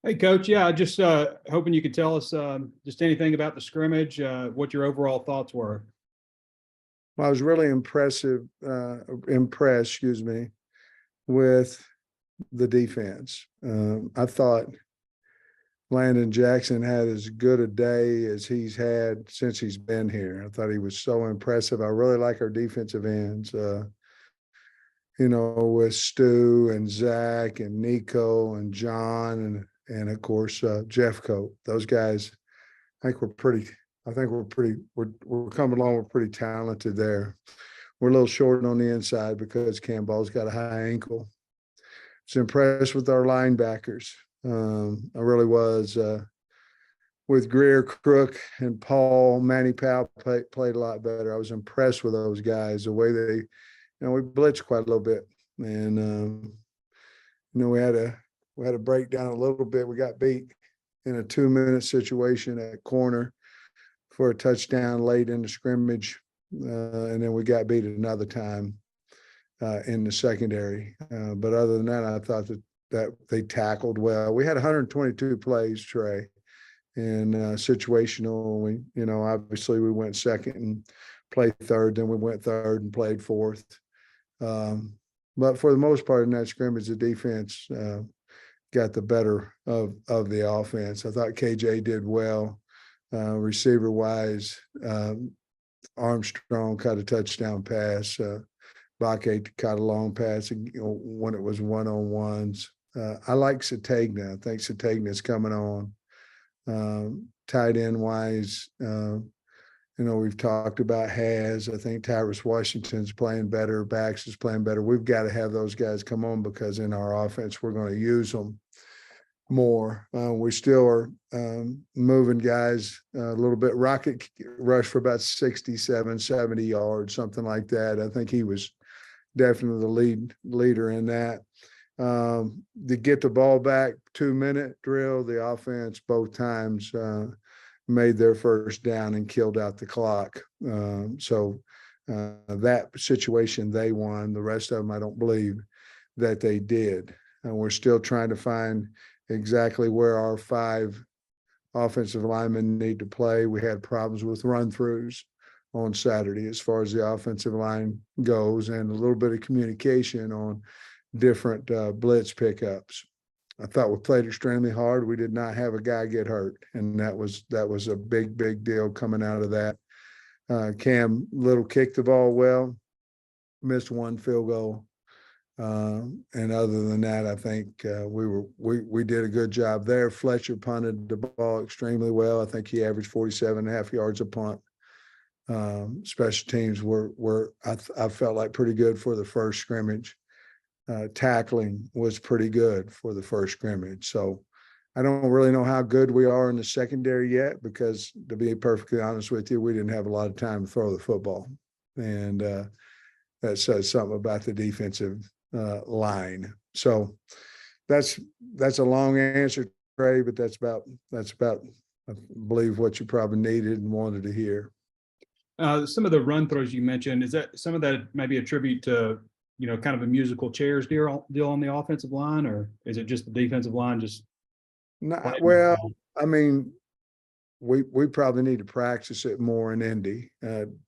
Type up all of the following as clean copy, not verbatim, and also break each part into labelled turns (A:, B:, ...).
A: Hey, Coach. Yeah, just hoping you could tell us just anything about the scrimmage, what your overall thoughts were.
B: Well, I was really impressed, with the defense. I thought Landon Jackson had as good a day as he's had since he's been here. I thought he was so impressive. I really like our defensive ends. With Stu and Zach and Nico and John and of course Jeff Coat. Those guys, I think we're pretty. I think we're coming along. We're pretty talented there. We're a little short on the inside because Cam Ball's got a high ankle. I was impressed with our linebackers. I really was. With Greer, Crook, and Paul, Manny Powell played a lot better. I was impressed with those guys, the way they, we blitzed quite a little bit, and we had a breakdown a little bit. We got beat in a 2-minute situation at corner for a touchdown late in the scrimmage, and then we got beat another time in the secondary. But other than that, I thought that they tackled well. We had 122 plays, Trey, and situational. Obviously we went second and played third, then we went third and played fourth. But for the most part in that scrimmage, the defense got the better of the offense. I thought KJ did well. Receiver wise, Armstrong caught a touchdown pass. Bake caught a long pass when it was one-on-ones. I like Sategna. I think Sategna's coming on. Tight end wise, we've talked about Has. I think Tyrus Washington's playing better. Bax is playing better. We've got to have those guys come on because in our offense, we're going to use them more. We still are moving guys a little bit. Rocket rushed for about 67, 70 yards, something like that. I think he was definitely the leader in that. To get the ball back, 2-minute drill, the offense both times made their first down and killed out the clock. So that situation they won. The rest of them, I don't believe that they did. And we're still trying to find exactly where our 5 offensive linemen need to play. We had problems with run-throughs on Saturday as far as the offensive line goes, and a little bit of communication on different blitz pickups. I thought we played extremely hard. We did not have a guy get hurt, and that was a big deal coming out of that. Cam Little kicked the ball well, missed 1 field goal. And other than that, I think we did a good job there. Fletcher punted the ball extremely well. I think he averaged 47.5 yards a punt. Special teams I felt like pretty good for the first scrimmage. Tackling was pretty good for the first scrimmage. So I don't really know how good we are in the secondary yet, because to be perfectly honest with you, we didn't have a lot of time to throw the football. And that says something about the defensive line. So that's a long answer, Trey, but that's about I believe what you probably needed and wanted to hear.
A: Some of the run throws you mentioned, is that some of that maybe attribute to kind of a musical chairs deal on the offensive line, or is it just the defensive line just?
B: Well, I mean, we probably need to practice it more in Indy.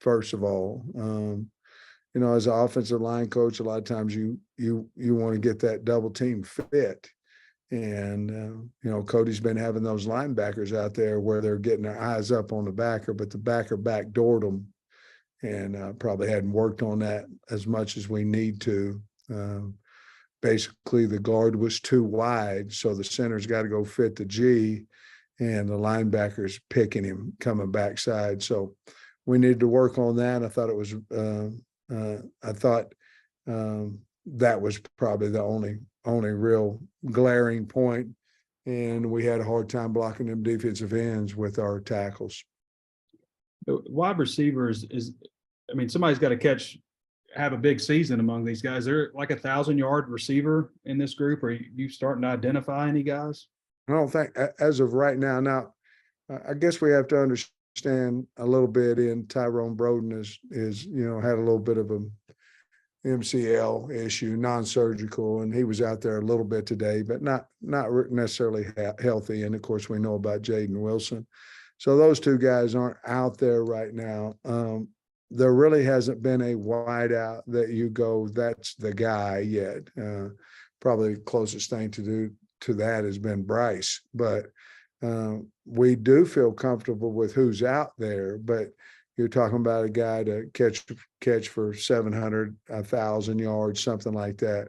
B: First of all, as an offensive line coach, a lot of times you want to get that double team fit. And, Cody's been having those linebackers out there where they're getting their eyes up on the backer, but the backer backdoored them, and probably hadn't worked on that as much as we need to. Basically, the guard was too wide, so the center's got to go fit the G, and the linebacker's picking him coming backside. So we needed to work on that. I thought it was that was probably the only real glaring point, and we had a hard time blocking them defensive ends with our tackles.
A: The wide receivers somebody's got to have a big season among these guys. They're like 1,000-yard receiver in this group. Are you starting to identify any guys?
B: I don't think as of right now. Now, I guess we have to understand a little bit in Tyrone Broden is had a little bit of a MCL issue, non-surgical, and he was out there a little bit today, but not necessarily healthy. And of course, we know about Jaden Wilson. So those two guys aren't out there right now. There really hasn't been a wideout that you go, that's the guy yet. Probably the closest thing to that has been Bryce, but we do feel comfortable with who's out there. But you're talking about a guy to catch for 700, 1,000 yards, something like that.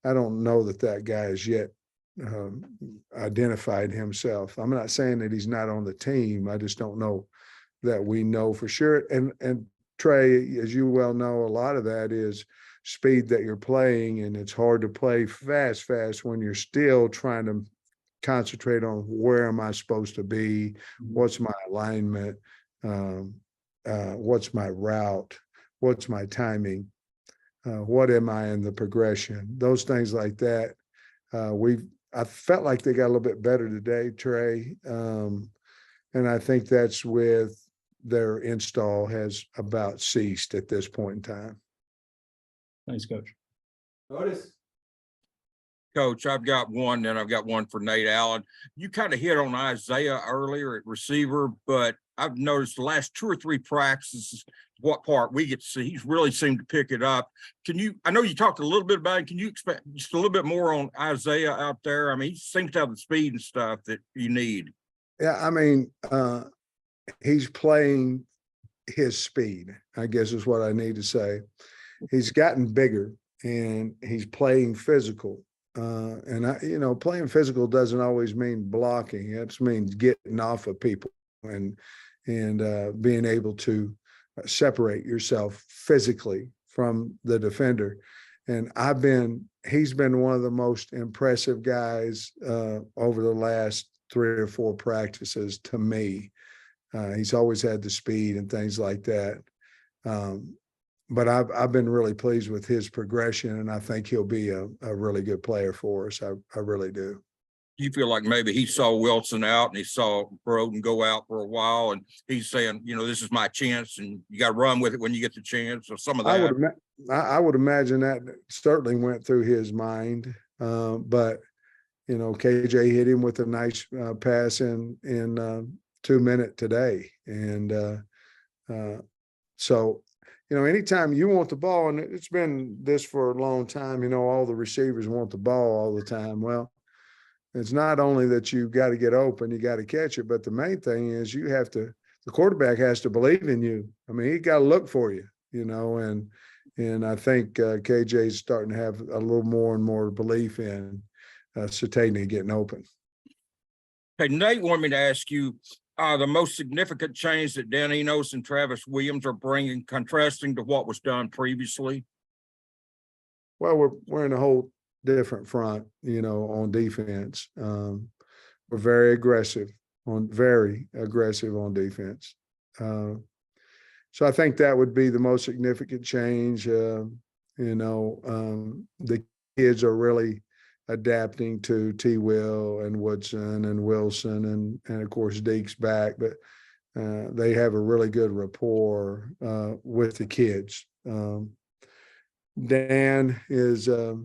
B: I don't know that guy is yet identified himself. I'm not saying that he's not on the team. I just don't know that we know for sure. And Trey, as you well know, a lot of that is speed that you're playing, and it's hard to play fast when you're still trying to concentrate on where am I supposed to be, what's my alignment, what's my route, what's my timing, what am I in the progression, those things like that. I felt like they got a little bit better today, Trey, and I think that's with their install has about ceased at this point in time.
A: Thanks, Coach.
C: Coach, I've got one, then I've got one for Nate Allen. You kind of hit on Isaiah earlier at receiver, but I've noticed the last 2 or 3 practices, what part we get to see, he's really seemed to pick it up. I know you talked a little bit about it. Can you expect just a little bit more on Isaiah out there? I mean, he seems to have the speed and stuff that you need.
B: Yeah, I mean, he's playing his speed, I guess is what I need to say. He's gotten bigger and he's playing physical. And playing physical doesn't always mean blocking. It just means getting off of people and being able to separate yourself physically from the defender. And he's been one of the most impressive guys over the last 3 or 4 practices to me. He's always had the speed and things like that. But I've been really pleased with his progression, and I think he'll be a really good player for us. I really do.
C: You feel like maybe he saw Wilson out and he saw Broden go out for a while, and he's saying, this is my chance, and you got to run with it when you get the chance, or some of that.
B: I would imagine that certainly went through his mind. But KJ hit him with a nice pass in 2 minutes today, and so. Anytime you want the ball, and it's been this for a long time, all the receivers want the ball all the time. Well, it's not only that you got to get open, you got to catch it, but the main thing is the quarterback has to believe in you. I mean, he got to look for you, and I think KJ's starting to have a little more and more belief in Satania getting open.
C: Hey, Nate wanted me to ask you, the most significant change that Dan Enos and Travis Williams are bringing, contrasting to what was done previously?
B: Well, we're in a whole different front, on defense. We're very aggressive on defense. So I think that would be the most significant change. The kids are really adapting to T. Will and Woodson and Wilson and of course Deke's back, but they have a really good rapport with the kids. Dan is a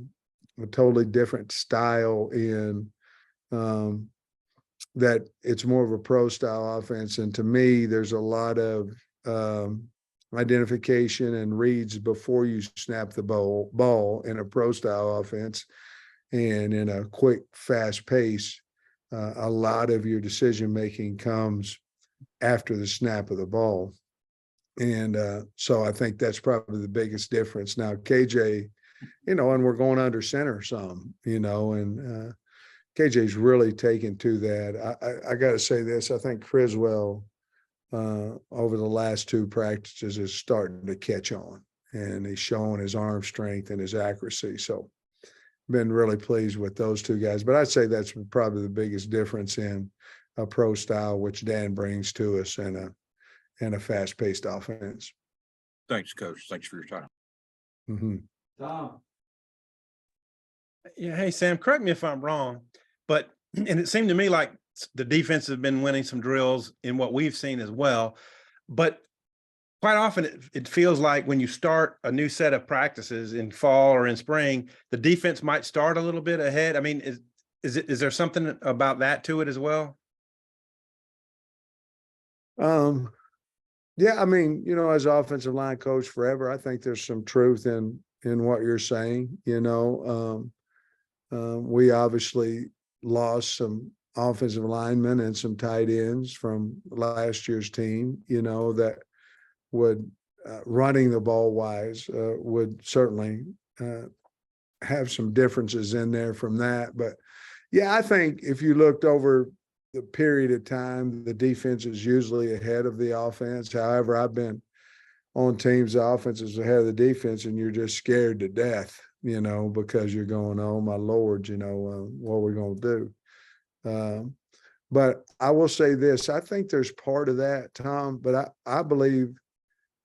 B: totally different style in that it's more of a pro style offense, and to me there's a lot of identification and reads before you snap the ball in a pro style offense. And in a quick, fast pace, a lot of your decision-making comes after the snap of the ball. And so I think that's probably the biggest difference. Now, KJ, and we're going under center some, and KJ's really taken to that. I got to say this, I think Criswell over the last 2 practices is starting to catch on, and he's showing his arm strength and his accuracy. So been really pleased with those 2 guys, but I'd say that's probably the biggest difference in a pro style, which Dan brings to us in a fast-paced offense.
C: Thanks, Coach. Thanks for your time.
B: Mm-hmm.
A: Tom.
D: Yeah. Hey, Sam, correct me if I'm wrong, but, and it seemed to me like the defense has been winning some drills in what we've seen as well, but quite often it feels like when you start a new set of practices in fall or in spring, the defense might start a little bit ahead. I mean, is there something about that to it as well?
B: Yeah, I mean, as offensive line coach forever, I think there's some truth in what you're saying. We obviously lost some offensive linemen and some tight ends from last year's team, that would running the ball wise would certainly have some differences in there from that. But yeah, I think if you looked over the period of time, the defense is usually ahead of the offense. However, I've been on teams, the offense is ahead of the defense, and you're just scared to death, because you're going, oh my Lord, what are we going to do? But I will say this, I think there's part of that, Tom, but I believe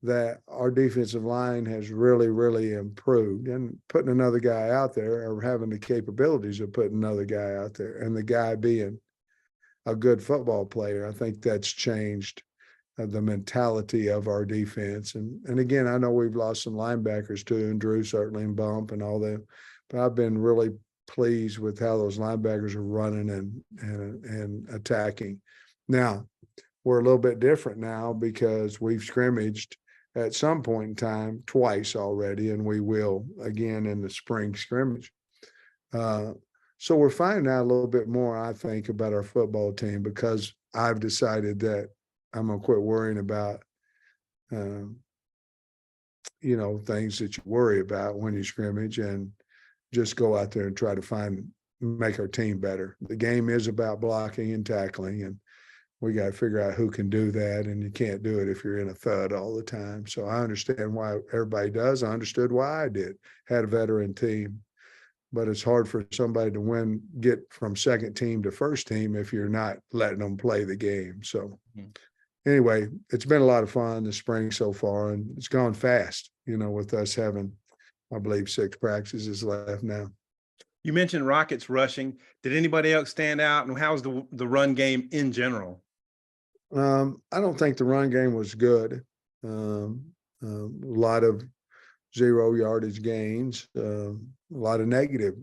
B: that our defensive line has really, really improved, and putting another guy out there or having the capabilities of putting another guy out there and the guy being a good football player. I think that's changed the mentality of our defense. And again, I know we've lost some linebackers too, and Drew certainly and Bump and all that, but I've been really pleased with how those linebackers are running and attacking. Now, we're a little bit different now because we've scrimmaged at some point in time twice already, and we will again in the spring scrimmage. So we're finding out a little bit more, I think, about our football team, because I've decided that I'm going to quit worrying about, things that you worry about when you scrimmage, and just go out there and try to make our team better. The game is about blocking and tackling, and we got to figure out who can do that. And you can't do it if you're in a thud all the time. So I understand why everybody does. I understood why I did. Had a veteran team. But it's hard for somebody to get from second team to first team if you're not letting them play the game. So anyway, it's been a lot of fun this spring so far, and it's gone fast, with us having, I believe, 6 practices left now.
D: You mentioned Rockets rushing. Did anybody else stand out, and how's the run game in general?
B: I don't think the run game was good. A lot of 0 yardage gains, a lot of negative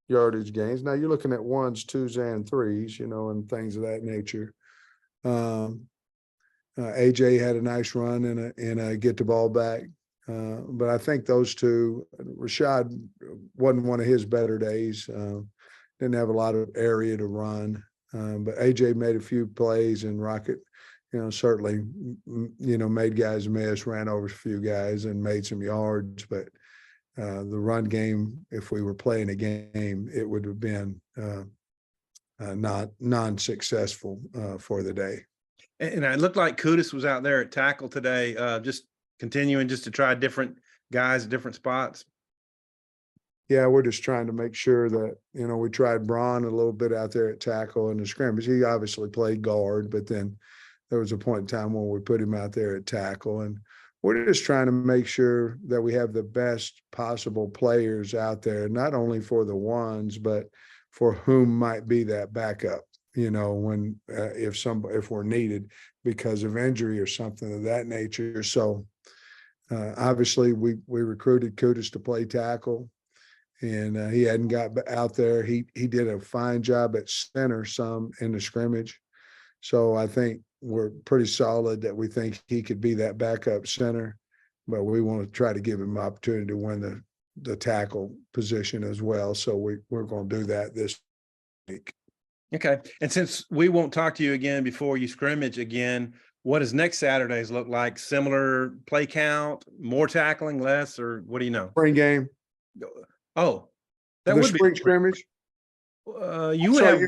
B: yardage gains. Now you're looking at 1s, 2s, and 3s, and things of that nature. AJ had a nice run and a get the ball back. But I think those two, Rashad wasn't one of his better days. Didn't have a lot of area to run. But AJ made a few plays, and Rocket, certainly, made guys miss, ran over a few guys and made some yards. But the run game, if we were playing a game, it would have been not non-successful for the day.
D: And it looked like Kudus was out there at tackle today, just continuing to try different guys at different spots.
B: Yeah, we're just trying to make sure that, we tried Braun a little bit out there at tackle in the scrimmage. He obviously played guard, but then there was a point in time when we put him out there at tackle. And we're just trying to make sure that we have the best possible players out there, not only for the ones, but for whom might be that backup, when if we're needed because of injury or something of that nature. So obviously we recruited Kudus to play tackle, and he hadn't got out there. He did a fine job at center some in the scrimmage. So I think we're pretty solid that we think he could be that backup center, but we want to try to give him an opportunity to win the tackle position as well. So we're going to do that this week.
D: Okay. And since we won't talk to you again before you scrimmage again, what does next Saturdays look like? Similar play count, more tackling, less, or what do you know?
B: Spring game.
D: Oh,
B: that
D: would
B: spring
D: be
B: scrimmage.
D: You would have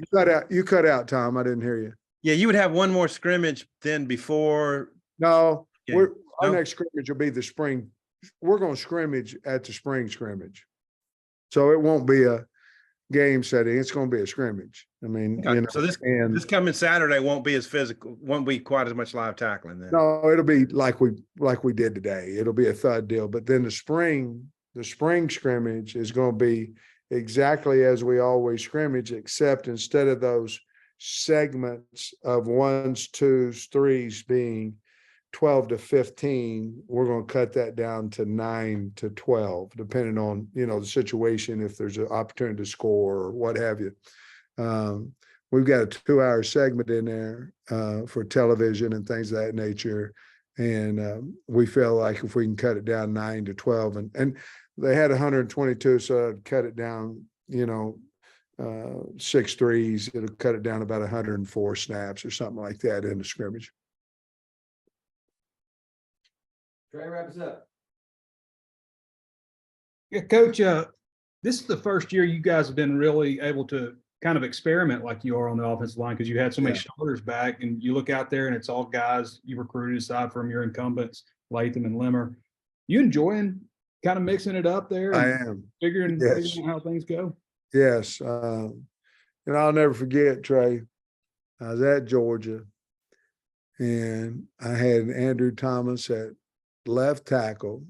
B: you cut out, Tom. I didn't hear you.
D: Yeah, you would have one more scrimmage than before.
B: No, our next scrimmage will be the spring. We're going to scrimmage at the spring scrimmage. So it won't be a game setting. It's going to be a scrimmage. I mean,
D: so this coming Saturday won't be as physical, won't be quite as much live tackling then.
B: No, it'll be like we did today. It'll be a thud deal. But then the spring scrimmage is going to be exactly as we always scrimmage, except instead of those segments of 1s, 2s, 3s being 12 to 15, we're going to cut that down to 9 to 12, depending on, the situation, if there's an opportunity to score or what have you. We've got a 2-hour segment in there for television and things of that nature. And we feel like if we can cut it down 9 to 12, and they had 122, so I'd cut it down, 6 threes, it'll cut it down about 104 snaps or something like that in the scrimmage.
E: Trey, wrap us up.
A: Yeah, Coach, this is the first year you guys have been really able to kind of experiment like you are on the offensive line, because you had so many starters back, and you look out there and it's all guys you recruited aside from your incumbents, Latham and Limmer. You enjoying kind of mixing it up there?
B: I am.
A: Figuring
B: Yes.
A: out how things go?
B: Yes. And I'll never forget, Trey, I was at Georgia and I had Andrew Thomas at left tackle.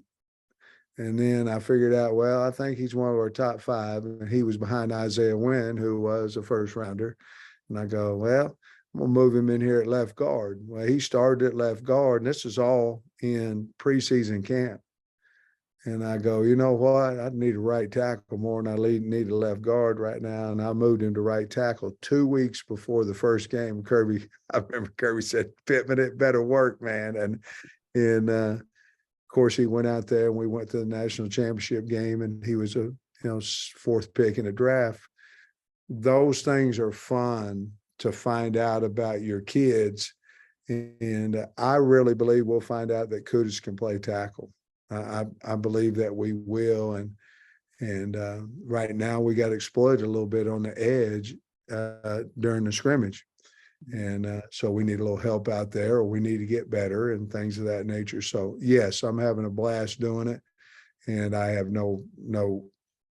B: And then I figured out, well, I think he's one of our top 5. And he was behind Isaiah Wynn, who was a first rounder. And I go, well, I'm going to move him in here at left guard. Well, he started at left guard, and this is all in preseason camp. And I go, you know what? I need a right tackle more than I need a left guard right now. And I moved him to right tackle 2 weeks before the first game. I remember Kirby said, Pittman, it better work, man. And of course, he went out there and we went to the national championship game, and he was a 4th pick in the draft. Those things are fun to find out about your kids. And I really believe we'll find out that Kudus can play tackle. I believe that we will. And right now we got exploited a little bit on the edge during the scrimmage. And so we need a little help out there, or we need to get better and things of that nature. So yes, I'm having a blast doing it. And I have no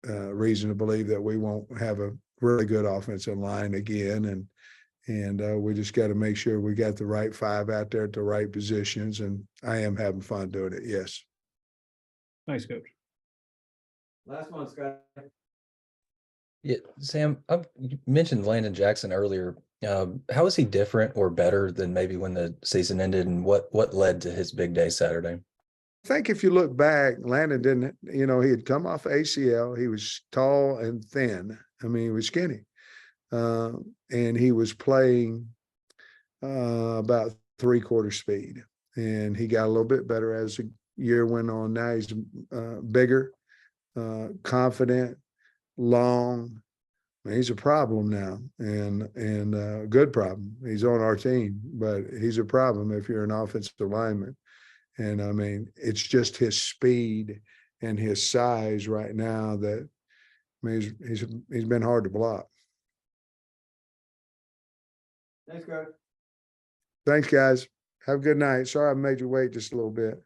B: reason to believe that we won't have a really good offensive line again. And we just got to make sure we got the right 5 out there at the right positions. And I am having fun doing it. Yes.
A: Thanks, Coach.
E: Last one, Scott.
F: Yeah, Sam, you mentioned Landon Jackson earlier. How is he different or better than maybe when the season ended, and what led to his big day Saturday?
B: I think if you look back, Landon didn't, he had come off ACL. He was tall and thin. I mean, he was skinny. And he was playing about 3/4 speed. And he got a little bit better as the year went on. Now he's bigger, confident, long. I mean, he's a problem now, and a good problem. He's on our team, but he's a problem if you're an offensive lineman. And I mean, it's just his speed and his size right now that, I mean, he's been hard to block.
E: Thanks, Coach.
B: Thanks, guys. Have a good night. Sorry I made you wait just a little bit.